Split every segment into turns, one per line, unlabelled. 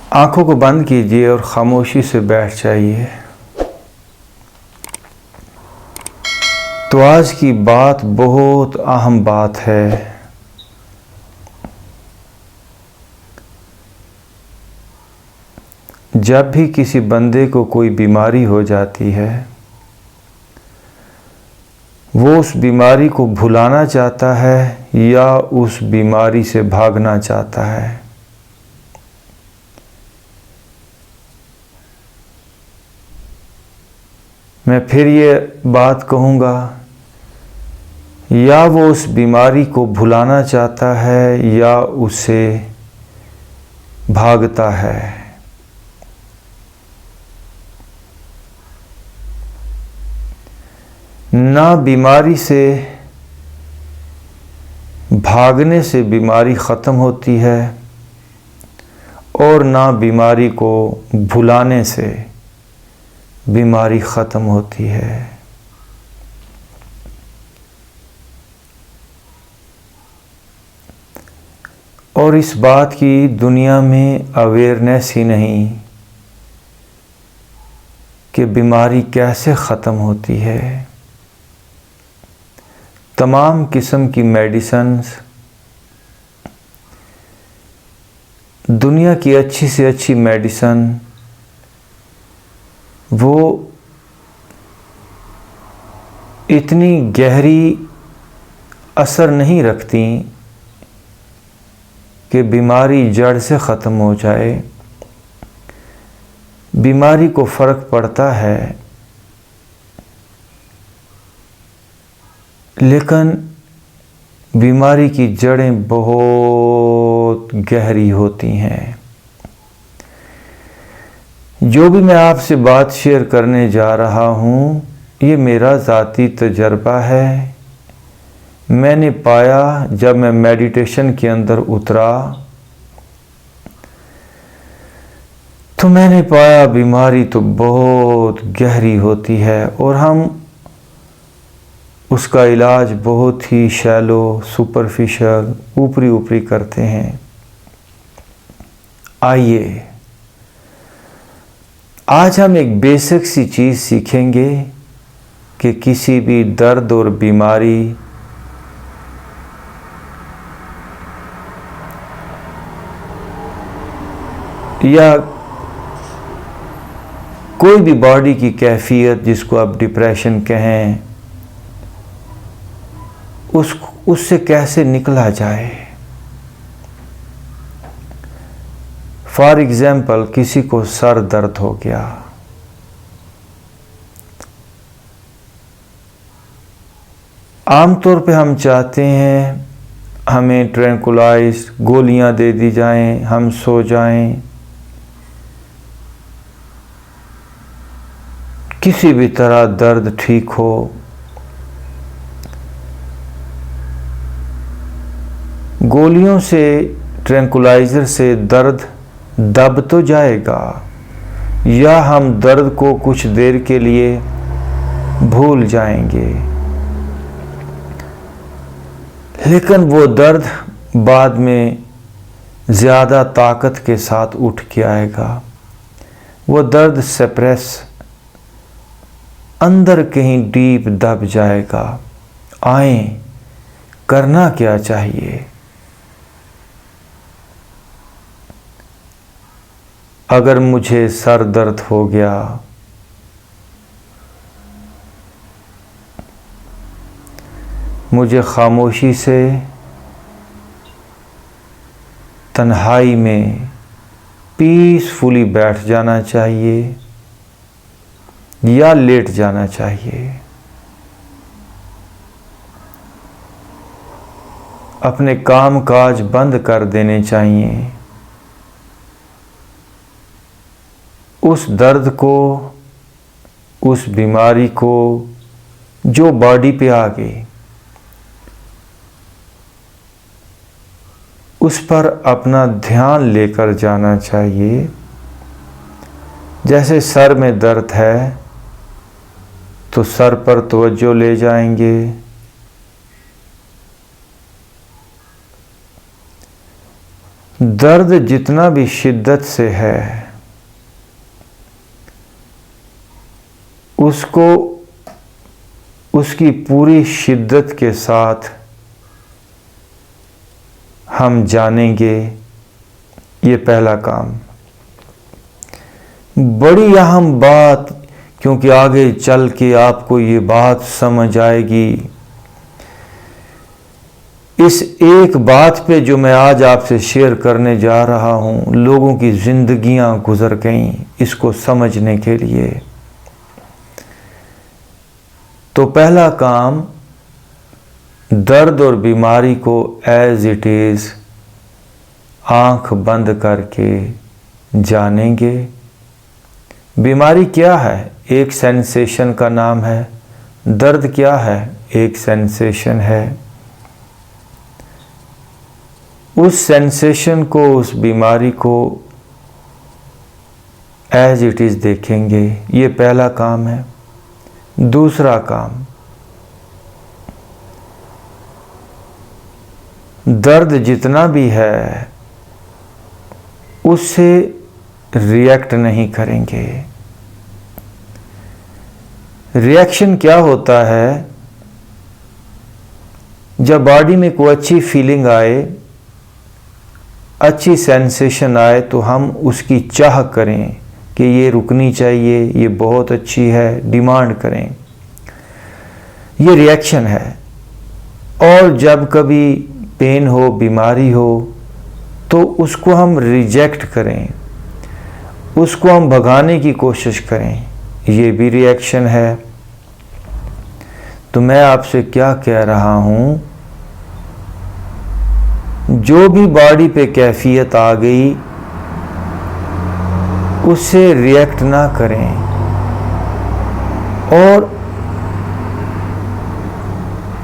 आंखों को बंद कीजिए और खामोशी से बैठ जाइए। तो आज की बात बहुत अहम बात है। जब भी किसी बंदे को कोई बीमारी हो जाती है, वो उस बीमारी को भुलाना चाहता है या उस बीमारी से भागना चाहता है। मैं फिर ये बात कहूँगा, या वो उस बीमारी को भुलाना चाहता है या उससे भागता है। ना बीमारी से भागने से बीमारी ख़त्म होती है और ना बीमारी को भुलाने से बीमारी ख़त्म होती है। और इस बात की दुनिया में अवेयरनेस ही नहीं कि बीमारी कैसे ख़त्म होती है। तमाम किस्म की मेडिसिन्स, दुनिया की अच्छी से अच्छी मेडिसिन, वो इतनी गहरी असर नहीं रखती कि बीमारी जड़ से ख़त्म हो जाए। बीमारी को फ़र्क पड़ता है, लेकिन बीमारी की जड़ें बहुत गहरी होती हैं। जो भी मैं आपसे बात शेयर करने जा रहा हूँ, ये मेरा ज़ाती तजर्बा है। मैंने पाया, जब मैं मेडिटेशन के अंदर उतरा तो मैंने पाया बीमारी तो बहुत गहरी होती है और हम उसका इलाज बहुत ही शैलो, सुपरफिशियल, ऊपरी ऊपरी करते हैं। आइए आज हम एक बेसिक सी चीज़ सीखेंगे कि किसी भी दर्द और बीमारी या कोई भी बॉडी की कैफियत, जिसको आप डिप्रेशन कहें, उससे कैसे निकला जाए। फॉर एग्जाम्पल, किसी को सर दर्द हो गया, आमतौर पे हम चाहते हैं हमें ट्रैंकुलाइज गोलियां दे दी जाएं, हम सो जाएं, किसी भी तरह दर्द ठीक हो। गोलियों से, ट्रैंकुलाइज़र से दर्द दब तो जाएगा, या हम दर्द को कुछ देर के लिए भूल जाएंगे, लेकिन वो दर्द बाद में ज़्यादा ताकत के साथ उठ के आएगा। वो दर्द सप्रेस, अंदर कहीं डीप दब जाएगा। आए, करना क्या चाहिए? अगर मुझे सर दर्द हो गया, मुझे खामोशी से तन्हाई में पीसफुली बैठ जाना चाहिए या लेट जाना चाहिए। अपने काम काज बंद कर देने चाहिए। उस दर्द को, उस बीमारी को जो बॉडी पे आ गई, उस पर अपना ध्यान लेकर जाना चाहिए। जैसे सर में दर्द है तो सर पर तवज्जो ले जाएंगे, दर्द जितना भी शिद्दत से है, उसको उसकी पूरी शिद्दत के साथ हम जानेंगे। ये पहला काम। बड़ी अहम बात, क्योंकि आगे चल के आपको ये बात समझ आएगी। इस एक बात पे जो मैं आज आपसे शेयर करने जा रहा हूँ, लोगों की जिंदगियां गुजर गईं इसको समझने के लिए। तो पहला काम, दर्द और बीमारी को एज इट इज आंख बंद करके जानेंगे। बीमारी क्या है? एक सेंसेशन का नाम है। दर्द क्या है? एक सेंसेशन है। उस सेंसेशन को, उस बीमारी को एज इट इज देखेंगे। ये पहला काम है। दूसरा काम, दर्द जितना भी है उससे रिएक्ट नहीं करेंगे। रिएक्शन क्या होता है? जब बॉडी में कोई अच्छी फीलिंग आए, अच्छी सेंसेशन आए, तो हम उसकी चाह करें कि ये रुकनी चाहिए, ये बहुत अच्छी है, डिमांड करें। ये रिएक्शन है। और जब कभी पेन हो, बीमारी हो, तो उसको हम रिजेक्ट करें, उसको हम भगाने की कोशिश करें, ये भी रिएक्शन है। तो मैं आपसे क्या कह रहा हूं, जो भी बॉडी पे कैफियत आ गई उससे रिएक्ट ना करें और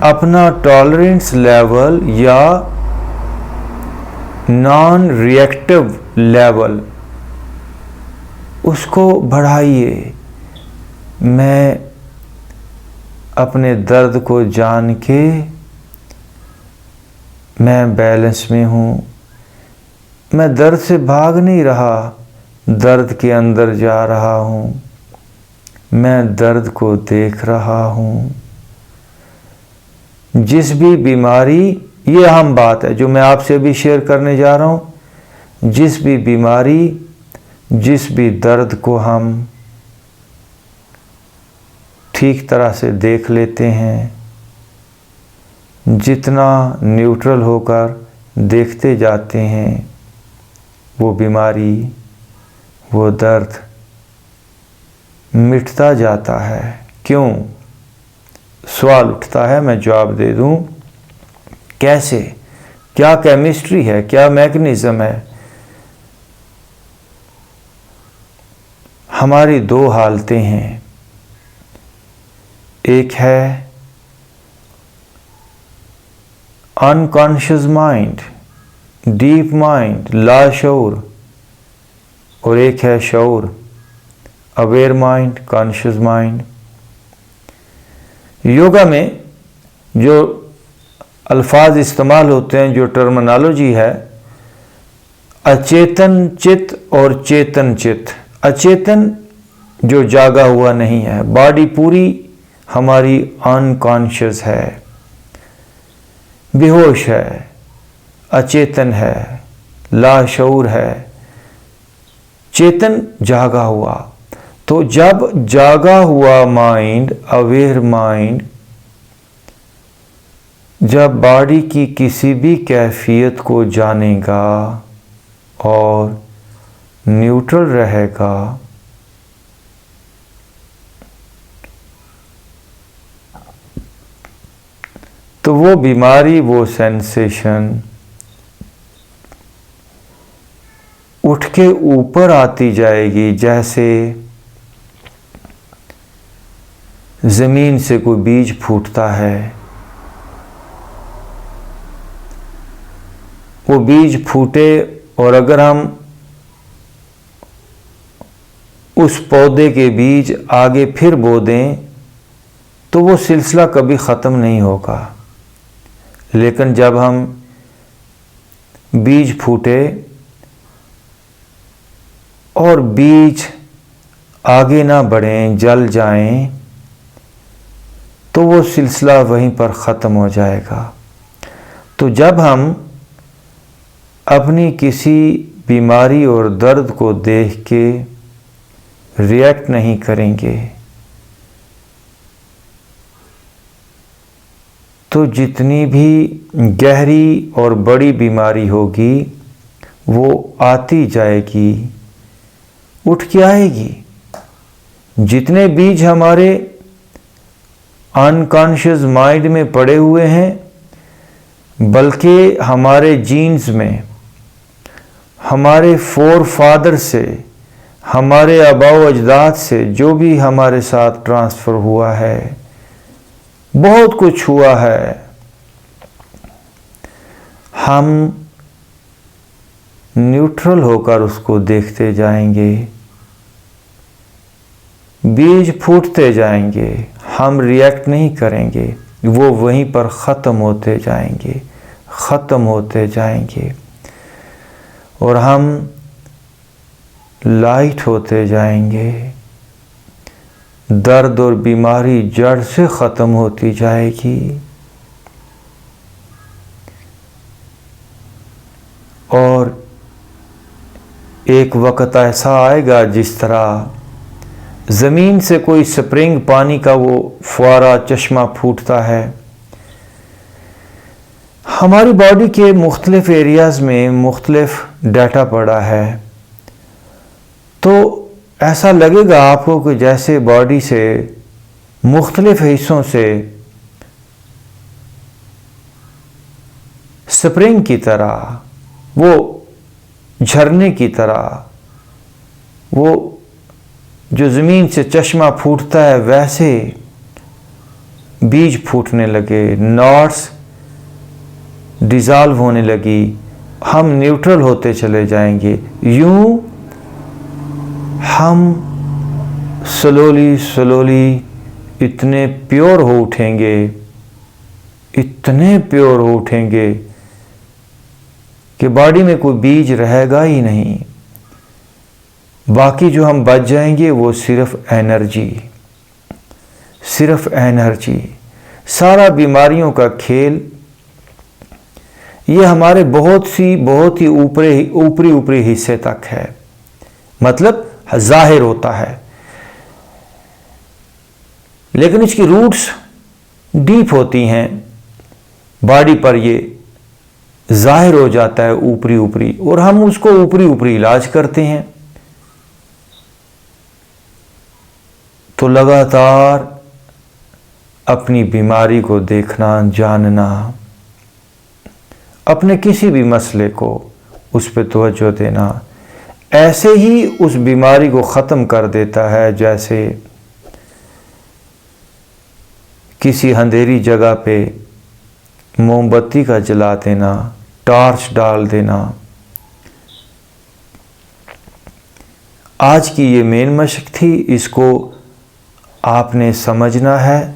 अपना टॉलरेंस लेवल या नॉन रिएक्टिव लेवल उसको बढ़ाइए। मैं अपने दर्द को जान के मैं बैलेंस में हूँ। मैं दर्द से भाग नहीं रहा, दर्द के अंदर जा रहा हूँ। मैं दर्द को देख रहा हूँ। जिस भी बीमारी, ये अहम बात है जो मैं आपसे भी शेयर करने जा रहा हूँ, जिस भी बीमारी, जिस भी दर्द को हम ठीक तरह से देख लेते हैं, जितना न्यूट्रल होकर देखते जाते हैं, वो बीमारी, वो दर्द मिटता जाता है। क्यों? सवाल उठता है, मैं जवाब दे दूं। कैसे? क्या केमिस्ट्री है? क्या मैकेनिज्म है? हमारी दो हालतें हैं। एक है अनकॉन्शियस माइंड, डीप माइंड, लाशऊर, और एक है शऊर, aware mind, conscious mind. Yoga में जो अल्फाज इस्तेमाल होते हैं, जो टर्मिनोलॉजी है, अचेतन चित्त और चेतन चित्त। अचेतन जो जागा हुआ नहीं है, बॉडी पूरी हमारी अनकॉन्शियस है, बेहोश है, अचेतन है, लाशऊर है। चेतन जागा हुआ। तो जब जागा हुआ माइंड, अवेयर माइंड, जब बॉडी की किसी भी कैफियत को जानेगा और न्यूट्रल रहेगा, तो वो बीमारी, वो सेंसेशन उठ के ऊपर आती जाएगी। जैसे जमीन से कोई बीज फूटता है, वो बीज फूटे और अगर हम उस पौधे के बीज आगे फिर बो दें तो वो सिलसिला कभी ख़त्म नहीं होगा। लेकिन जब हम बीज फूटे और बीज आगे ना बढ़ें, जल जाएं, तो वो सिलसिला वहीं पर ख़त्म हो जाएगा। तो जब हम अपनी किसी बीमारी और दर्द को देख के रिएक्ट नहीं करेंगे, तो जितनी भी गहरी और बड़ी बीमारी होगी वो आती जाएगी, उठ के आएगी। जितने बीज हमारे अनकॉन्शियस माइंड में पड़े हुए हैं, बल्कि हमारे जीन्स में, हमारे फोर फादर से, हमारे आबाओ अजदाद से जो भी हमारे साथ ट्रांसफ़र हुआ है, बहुत कुछ हुआ है, हम न्यूट्रल होकर उसको देखते जाएंगे। बीज फूटते जाएंगे, हम रिएक्ट नहीं करेंगे, वो वहीं पर ख़त्म होते जाएंगे, ख़त्म होते जाएंगे, और हम लाइट होते जाएंगे। दर्द और बीमारी जड़ से ख़त्म होती जाएगी। और एक वक़्त ऐसा आएगा जिस तरह ज़मीन से कोई स्प्रिंग पानी का वो फुआरा चश्मा फूटता है, हमारी बॉडी के मुख्तलिफ एरियाज़ में मुख्तलिफ डाटा पड़ा है, तो ऐसा लगेगा आपको कि जैसे बॉडी से मुख्तलिफ हिस्सों से स्प्रिंग की तरह, वो झरने की तरह, वो जो ज़मीन से चश्मा फूटता है, वैसे बीज फूटने लगे, नॉट्स डिज़ॉल्व होने लगी, हम न्यूट्रल होते चले जाएंगे। यूं हम स्लोली इतने प्योर हो उठेंगे, इतने प्योर हो उठेंगे कि बॉडी में कोई बीज रहेगा ही नहीं। बाकी जो हम बच जाएंगे वो सिर्फ एनर्जी, सिर्फ एनर्जी। सारा बीमारियों का खेल ये हमारे बहुत ही ऊपरी हिस्से तक है, मतलब जाहिर होता है, लेकिन इसकी रूट्स डीप होती हैं। बॉडी पर ये जाहिर हो जाता है ऊपरी, और हम उसको ऊपरी इलाज करते हैं। तो लगातार अपनी बीमारी को देखना, जानना, अपने किसी भी मसले को उस पर तवज्जो देना, ऐसे ही उस बीमारी को ख़त्म कर देता है जैसे किसी अंधेरी जगह पे मोमबत्ती का जला देना, टॉर्च डाल देना। आज की ये मेन मशक थी, इसको आपने समझना है।